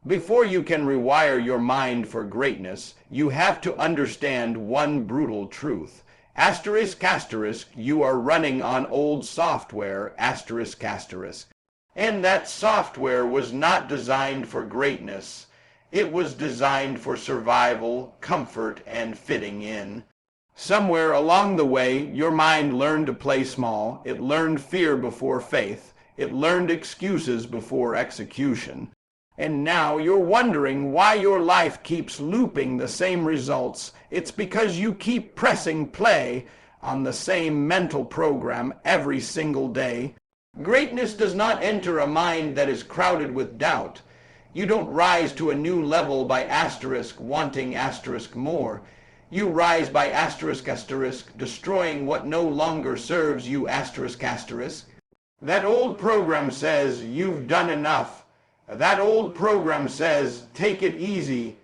Before you can rewire your mind for greatness, you have to understand one brutal truth. Asterisk, asterisk, you are running on old software, asterisk, asterisk. And that software was not designed for greatness. It was designed for survival, comfort, and fitting in. Somewhere along the way, your mind learned to play small. It learned fear before faith. It learned excuses before execution. And now you're wondering why your life keeps looping the same results. It's because you keep pressing play on the same mental program every single day. Greatness does not enter a mind that is crowded with doubt. You don't rise to a new level by asterisk wanting asterisk more. You rise by asterisk asterisk destroying what no longer serves you asterisk asterisk. That old program says you've done enough. That old program says, take it easy.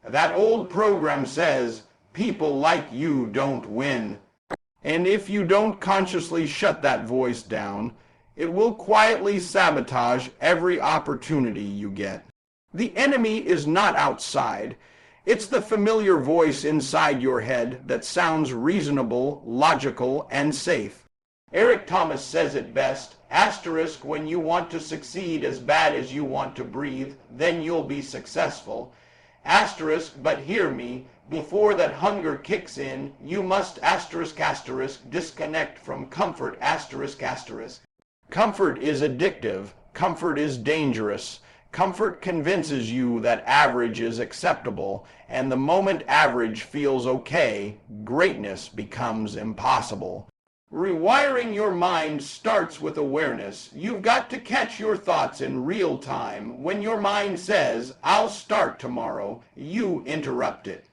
That old program says, people like you don't win. And if you don't consciously shut that voice down, it will quietly sabotage every opportunity you get. The enemy is not outside. It's the familiar voice inside your head that sounds reasonable, logical, and safe. Eric Thomas says it best, asterisk, when you want to succeed as bad as you want to breathe, then you'll be successful. Asterisk, but hear me, before that hunger kicks in, you must asterisk asterisk disconnect from comfort asterisk asterisk. Comfort is addictive. Comfort is dangerous. Comfort convinces you that average is acceptable, and the moment average feels okay, greatness becomes impossible. Rewiring your mind starts with awareness. You've got to catch your thoughts in real time. When your mind says, I'll start tomorrow, you interrupt it.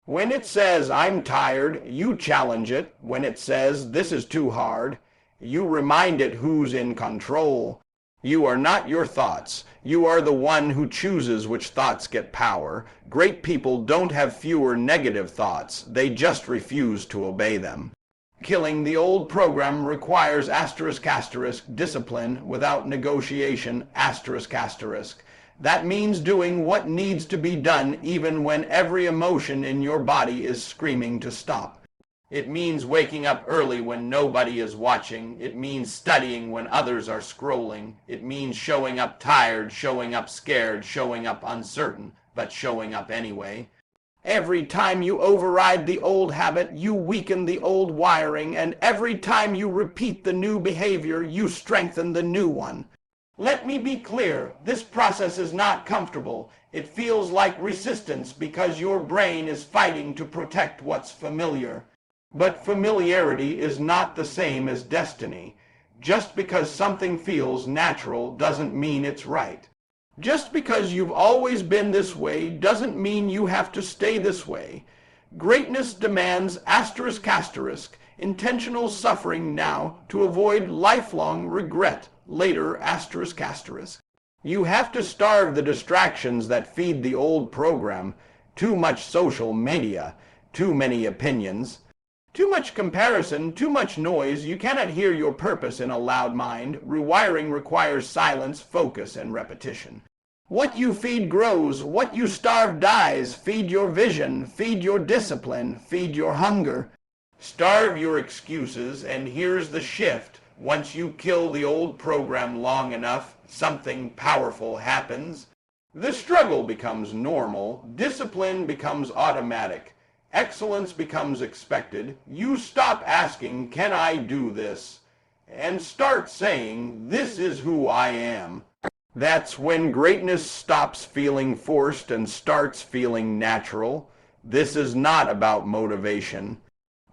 When it says, I'm tired, you challenge it. When it says, this is too hard, you remind it who's in control. You are not your thoughts. You are the one who chooses which thoughts get power. Great people don't have fewer negative thoughts. They just refuse to obey them. Killing the old program requires asterisk asterisk discipline without negotiation asterisk asterisk. That means doing what needs to be done even when every emotion in your body is screaming to stop. It means waking up early when nobody is watching. It means studying when others are scrolling. It means showing up tired, showing up scared, showing up uncertain, but showing up anyway. Every time you override the old habit, you weaken the old wiring, and every time you repeat the new behavior, you strengthen the new one. Let me be clear, this process is not comfortable. It feels like resistance because your brain is fighting to protect what's familiar. But familiarity is not the same as destiny. Just because something feels natural doesn't mean it's right. Just because you've always been this way doesn't mean you have to stay this way. Greatness demands asterisk asterisk intentional suffering now to avoid lifelong regret later asterisk asterisk. You have to starve the distractions that feed the old program. Too much social media, too many opinions, too much comparison, too much noise. You cannot hear your purpose in a loud mind. Rewiring requires silence, focus, and repetition. What you feed grows. What you starve dies. Feed your vision. Feed your discipline. Feed your hunger. Starve your excuses, and here's the shift. Once you kill the old program long enough, something powerful happens. The struggle becomes normal. Discipline becomes automatic. Excellence becomes expected. You stop asking, can I do this? And start saying, this is who I am. That's when greatness stops feeling forced and starts feeling natural. This is not about motivation.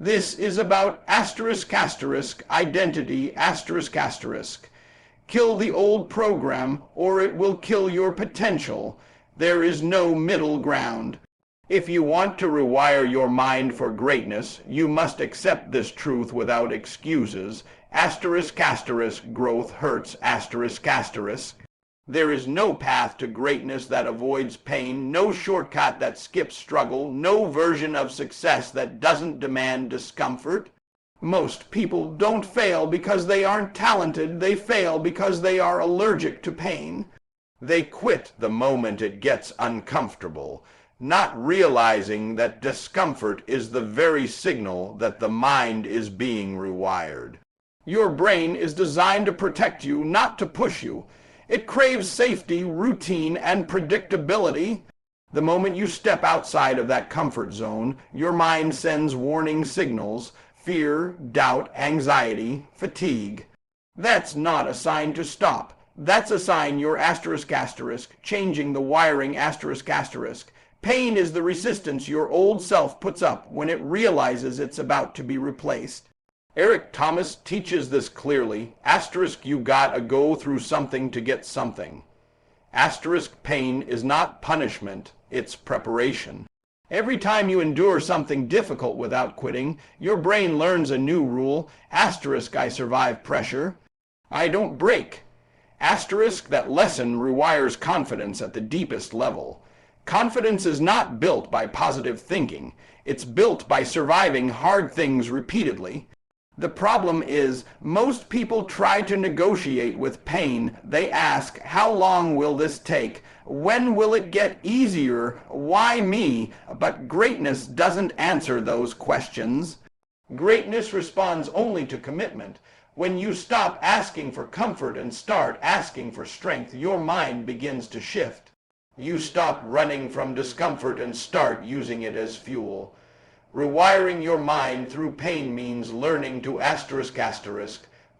This is about asterisk asterisk identity asterisk asterisk. Kill the old program or it will kill your potential. There is no middle ground. If you want to rewire your mind for greatness, you must accept this truth without excuses. Asterisk asterisk growth hurts asterisk asterisk. There is no path to greatness that avoids pain, no shortcut that skips struggle, no version of success that doesn't demand discomfort. Most people don't fail because they aren't talented, they fail because they are allergic to pain. They quit the moment it gets uncomfortable, not realizing that discomfort is the very signal that the mind is being rewired. Your brain is designed to protect you, not to push you. It craves safety, routine, and predictability. The moment you step outside of that comfort zone, your mind sends warning signals: fear, doubt, anxiety, fatigue. That's not a sign to stop. That's a sign you're changing the wiring ***. Pain is the resistance your old self puts up when it realizes it's about to be replaced. Eric Thomas teaches this clearly. You gotta go through something to get something. Pain is not punishment, it's preparation. Every time you endure something difficult without quitting, your brain learns a new rule. I survive pressure. I don't break. That lesson rewires confidence at the deepest level. Confidence is not built by positive thinking. It's built by surviving hard things repeatedly. The problem is, most people try to negotiate with pain. They ask, how long will this take? When will it get easier? Why me? But greatness doesn't answer those questions. Greatness responds only to commitment. When you stop asking for comfort and start asking for strength, your mind begins to shift. You stop running from discomfort and start using it as fuel. Rewiring your mind through pain means learning to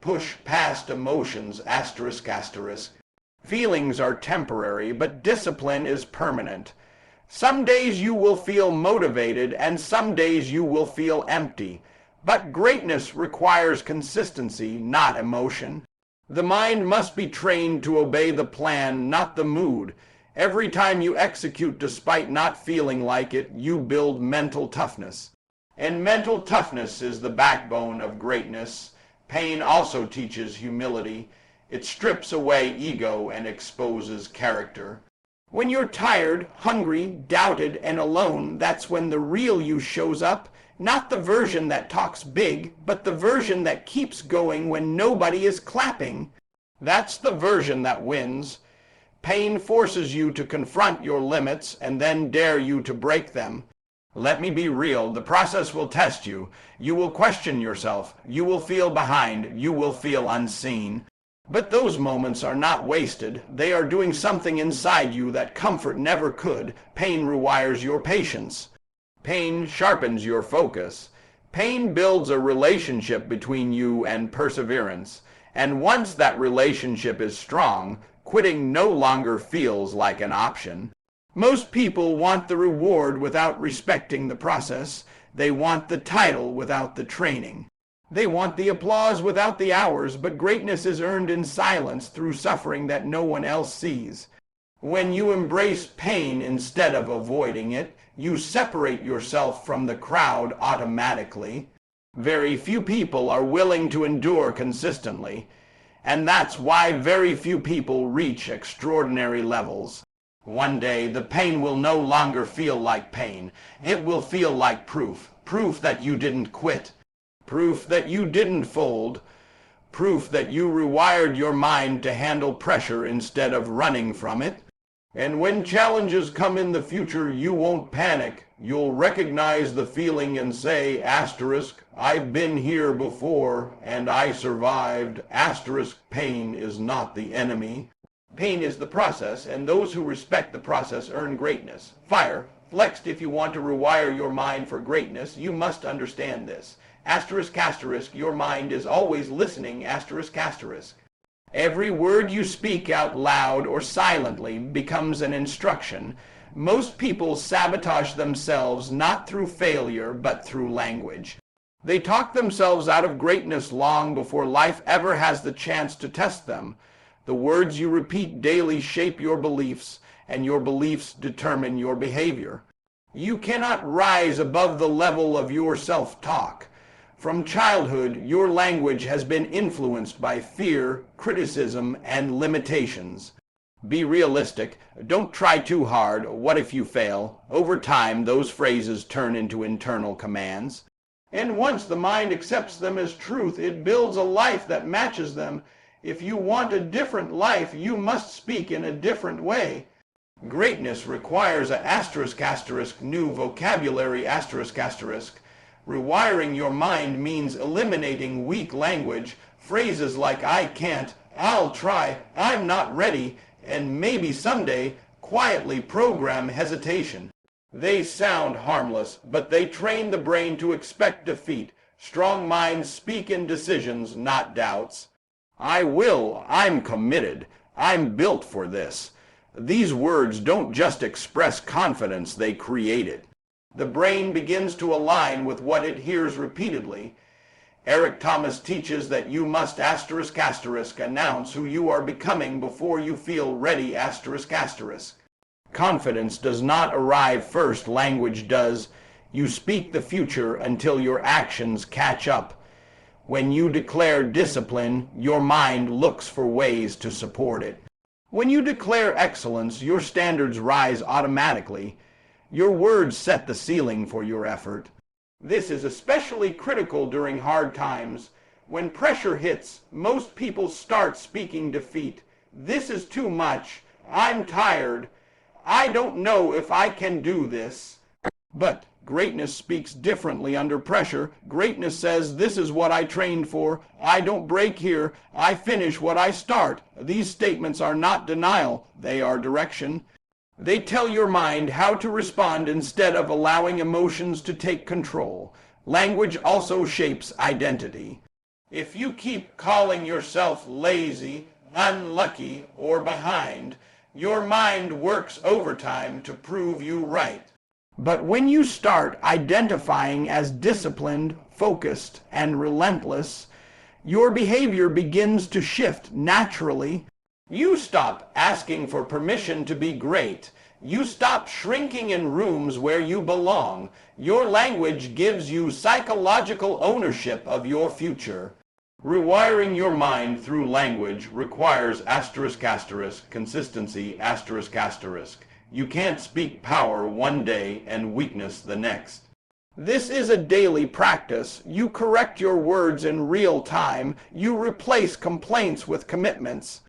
push past emotions ***. Feelings are temporary, but discipline is permanent. Some days you will feel motivated and some days you will feel empty. But greatness requires consistency, not emotion. The mind must be trained to obey the plan, not the mood. Every time you execute despite not feeling like it, you build mental toughness. And mental toughness is the backbone of greatness. Pain also teaches humility. It strips away ego and exposes character. When you're tired, hungry, doubted, and alone, that's when the real you shows up. Not the version that talks big, but the version that keeps going when nobody is clapping. That's the version that wins. Pain forces you to confront your limits and then dare you to break them. Let me be real, the process will test you. You will question yourself. You will feel behind. You will feel unseen. But those moments are not wasted. They are doing something inside you that comfort never could. Pain rewires your patience. Pain sharpens your focus. Pain builds a relationship between you and perseverance. And once that relationship is strong, quitting no longer feels like an option. Most people want the reward without respecting the process. They want the title without the training. They want the applause without the hours, but greatness is earned in silence through suffering that no one else sees. When you embrace pain instead of avoiding it, you separate yourself from the crowd automatically. Very few people are willing to endure consistently, and that's why very few people reach extraordinary levels. One day, the pain will no longer feel like pain. It will feel like proof. Proof that you didn't quit. Proof that you didn't fold. Proof that you rewired your mind to handle pressure instead of running from it. And when challenges come in the future, you won't panic. You'll recognize the feeling and say, I've been here before, and I survived. Pain is not the enemy. Pain is the process, and those who respect the process earn greatness. Flexed, if you want to rewire your mind for greatness, you must understand this. Your mind is always listening, Every word you speak out loud or silently becomes an instruction. Most people sabotage themselves not through failure, but through language. They talk themselves out of greatness long before life ever has the chance to test them. The words you repeat daily shape your beliefs, and your beliefs determine your behavior. You cannot rise above the level of your self-talk. From childhood, your language has been influenced by fear, criticism, and limitations. Be realistic. Don't try too hard. What if you fail? Over time, those phrases turn into internal commands. And once the mind accepts them as truth, it builds a life that matches them. If you want a different life, you must speak in a different way. Greatness requires a new vocabulary ****. Rewiring your mind means eliminating weak language, phrases like I can't, I'll try, I'm not ready, and maybe someday quietly program hesitation. They sound harmless, but they train the brain to expect defeat. Strong minds speak in decisions, not doubts. I will, I'm committed, I'm built for this. These words don't just express confidence, they create it. The brain begins to align with what it hears repeatedly. Eric Thomas teaches that you must **** announce who you are becoming before you feel ready ***. Confidence does not arrive first, language does. You speak the future until your actions catch up. When you declare discipline, your mind looks for ways to support it. When you declare excellence, your standards rise automatically. Your words set the ceiling for your effort. This is especially critical during hard times. When pressure hits, most people start speaking defeat. This is too much. I'm tired. I don't know if I can do this. But greatness speaks differently under pressure. Greatness says, this is what I trained for. I don't break here. I finish what I start. These statements are not denial. They are direction. They tell your mind how to respond instead of allowing emotions to take control. Language also shapes identity. If you keep calling yourself lazy, unlucky, or behind, your mind works overtime to prove you right. But when you start identifying as disciplined, focused, and relentless, your behavior begins to shift naturally. You stop asking for permission to be great. You stop shrinking in rooms where you belong. Your language gives you psychological ownership of your future. Rewiring your mind through language requires ***, consistency ***. You can't speak power one day and weakness the next. This is a daily practice. You correct your words in real time. You replace complaints with commitments.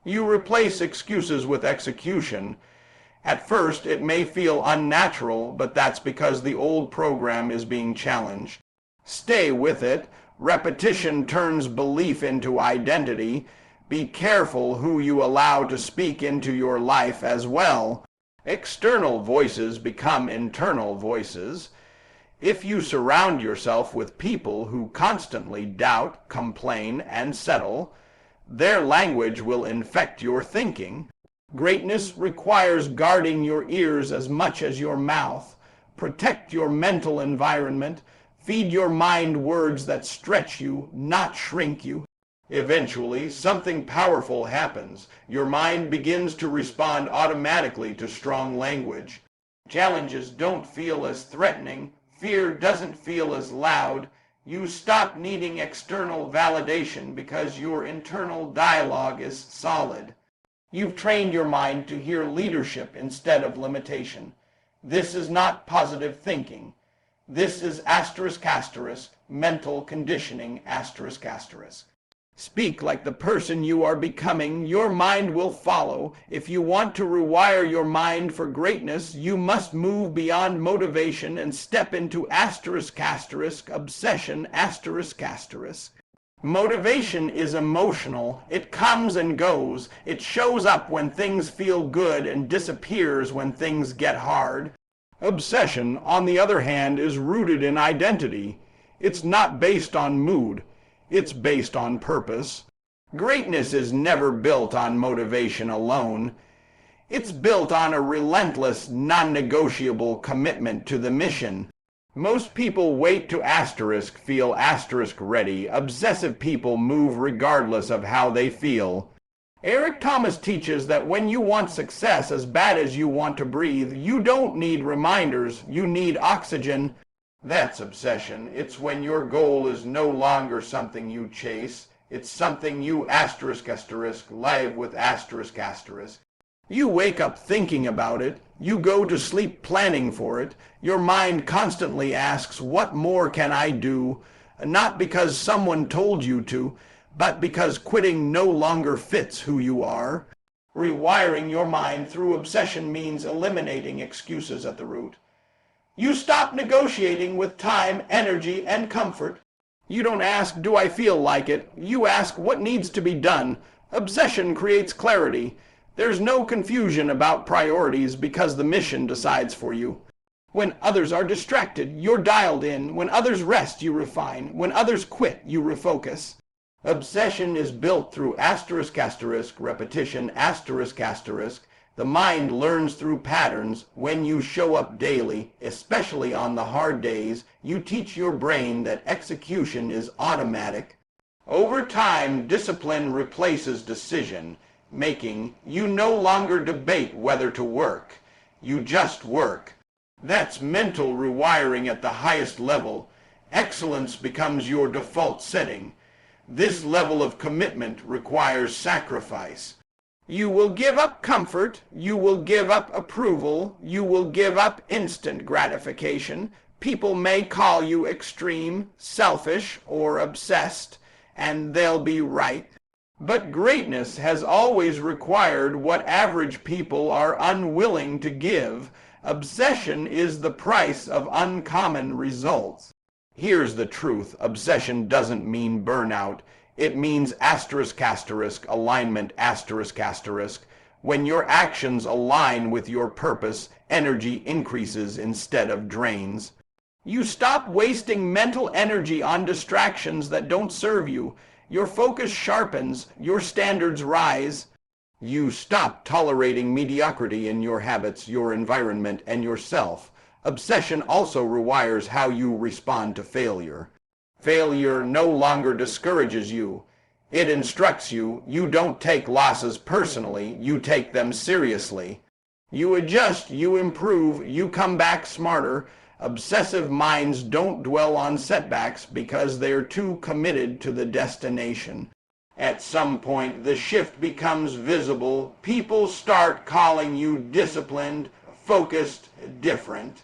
You replace excuses with execution. At first, it may feel unnatural, but that's because the old program is being challenged. Stay with it. Repetition turns belief into identity. Be careful who you allow to speak into your life as well. External voices become internal voices. If you surround yourself with people who constantly doubt, complain, and settle, their language will infect your thinking. Greatness requires guarding your ears as much as your mouth. Protect your mental environment. Feed your mind words that stretch you, not shrink you. Eventually, something powerful happens. Your mind begins to respond automatically to strong language. Challenges don't feel as threatening. Fear doesn't feel as loud. You stop needing external validation because your internal dialogue is solid. You've trained your mind to hear leadership instead of limitation. This is not positive thinking. This is ***, mental conditioning ***. Speak like the person you are becoming. Your mind will follow. If you want to rewire your mind for greatness, you must move beyond motivation and step into ***, obsession ***. Motivation is emotional. It comes and goes. It shows up when things feel good and disappears when things get hard. Obsession, on the other hand, is rooted in identity. It's not based on mood. It's based on purpose. Greatness is never built on motivation alone. It's built on a relentless, non-negotiable commitment to the mission. Most people wait to feel ready. Obsessive people move regardless of how they feel. Eric Thomas teaches that when you want success as bad as you want to breathe, you don't need reminders, you need oxygen. That's obsession. It's when your goal is no longer something you chase. It's something you live with ***. You wake up thinking about it. You go to sleep planning for it. Your mind constantly asks, what more can I do? Not because someone told you to, but because quitting no longer fits who you are. Rewiring your mind through obsession means eliminating excuses at the root. You stop negotiating with time, energy, and comfort. You don't ask, do I feel like it? You ask, what needs to be done? Obsession creates clarity. There's no confusion about priorities because the mission decides for you. When others are distracted, you're dialed in. When others rest, you refine. When others quit, you refocus. Obsession is built through repetition, The mind learns through patterns. When you show up daily, especially on the hard days, you teach your brain that execution is automatic. Over time, discipline replaces decision making. You no longer debate whether to work. You just work. That's mental rewiring at the highest level. Excellence becomes your default setting. This level of commitment requires sacrifice. You will give up comfort, you will give up approval, you will give up instant gratification. People may call you extreme, selfish, or obsessed, and they'll be right. But greatness has always required what average people are unwilling to give. Obsession is the price of uncommon results. Here's the truth. Obsession doesn't mean burnout. It means alignment When your actions align with your purpose, energy increases instead of drains. You stop wasting mental energy on distractions that don't serve you. Your focus sharpens, your standards rise. You stop tolerating mediocrity in your habits, your environment, and yourself. Obsession also rewires how you respond to failure. Failure no longer discourages you. It instructs you. You don't take losses personally. You take them seriously. You adjust. You improve. You come back smarter. Obsessive minds don't dwell on setbacks because they're too committed to the destination. At some point, the shift becomes visible. People start calling you disciplined, focused, different.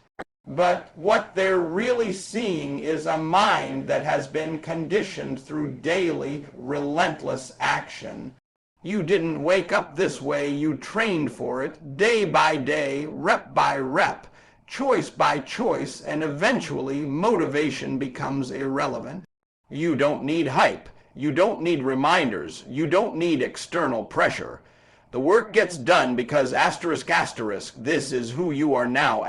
But what they're really seeing is a mind that has been conditioned through daily, relentless action. You didn't wake up this way, you trained for it, day by day, rep by rep, choice by choice, and eventually motivation becomes irrelevant. You don't need hype, you don't need reminders, you don't need external pressure. The work gets done because this is who you are now,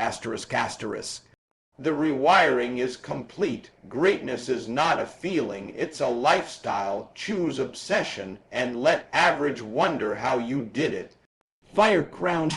The rewiring is complete. Greatness is not a feeling, it's a lifestyle. Choose obsession and let average wonder how you did it. Fire crown.